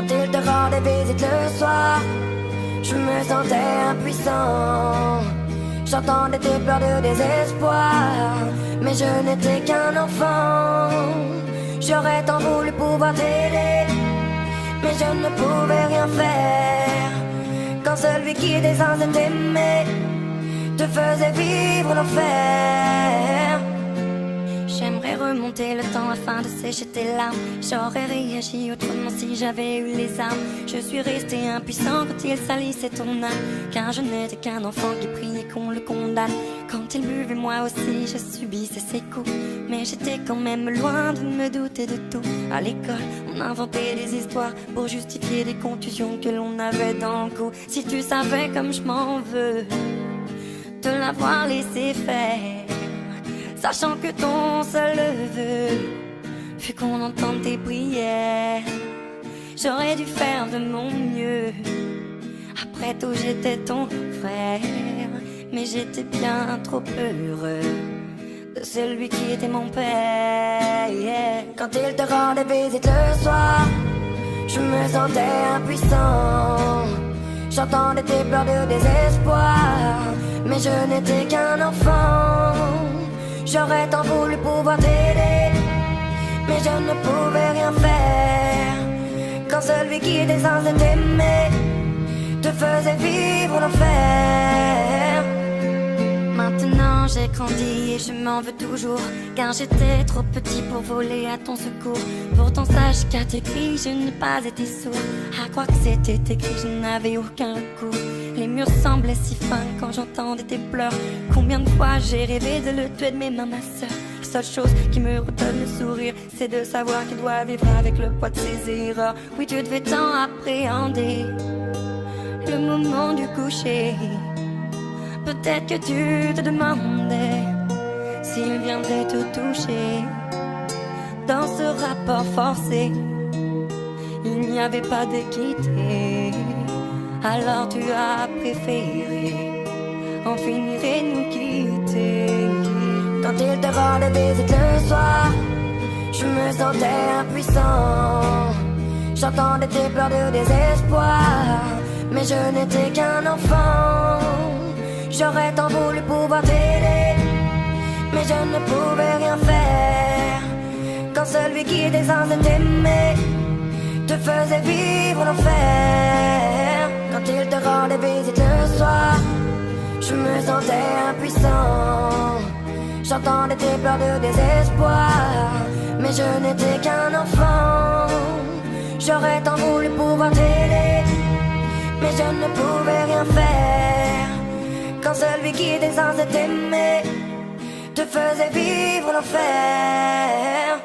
Quand il te rendait visite le soir, je me sentais impuissant. J'entendais tes pleurs de désespoir, mais je n'étais qu'un enfant. J'aurais tant voulu pouvoir t'aider, mais je ne pouvais rien faire. Quand celui qui était censé t'aimer te faisait vivre l'enfer. J'aimerais remonter le temps afin de sécher tes larmes. J'aurais réagi autrement si j'avais eu les armes. Je suis resté impuissant quand il salissait ton âme, car je n'étais qu'un enfant qui priait qu'on le condamne. Quand il buvait, moi aussi je subissais ses coups, mais j'étais quand même loin de me douter de tout. À l'école, on inventait des histoires pour justifier des contusions que l'on avait dans le cou. Si tu savais comme je m'en veux de l'avoir laissé faire, sachant que ton seul vœu fut qu'on entende tes prières. J'aurais dû faire de mon mieux. Après tout, j'étais ton frère, mais j'étais bien trop heureux de celui qui était mon père. Quand il te rendait visite le soir, je me sentais impuissant. J'entendais tes pleurs de désespoir, mais je n'étais qu'un enfant. J'aurais tant voulu pouvoir t'aider, mais je ne pouvais rien faire. Quand celui qui était censé t'aimer te faisait vivre l'enfer. Maintenant j'ai grandi et je m'en veux toujours, car j'étais trop petit pour voler à ton secours. Pourtant sache qu'à tes cris je n'ai pas été sourd. À croire que c'était écrit, je n'avais aucun recours. Les murs semblaient si fins quand j'entendais tes pleurs. Combien de fois j'ai rêvé de le tuer de mes mains, ma soeur. La seule chose qui me redonne le sourire, c'est de savoir qu'il doit vivre avec le poids de ses erreurs. Oui, tu devais tant appréhender le moment du coucher. Peut-être que tu te demandais s'il viendrait te toucher. Dans ce rapport forcé, il n'y avait pas d'équité. Alors tu as préféré en finir et nous quitter. Quand il te rendait visite le soir, je me sentais impuissant. J'entendais tes pleurs de désespoir, mais je n'étais qu'un enfant. J'aurais tant voulu pouvoir t'aider, mais je ne pouvais rien faire. Quand celui qui était censé t'aimer te faisait vivre l'enfer. Quand il te rendait visite le soir, je me sentais impuissant. J'entendais tes pleurs de désespoir, mais je n'étais qu'un enfant. J'aurais tant voulu pouvoir t'aider, mais je ne pouvais rien faire. Quand celui qui était censé t'aimer te faisait vivre l'enfer.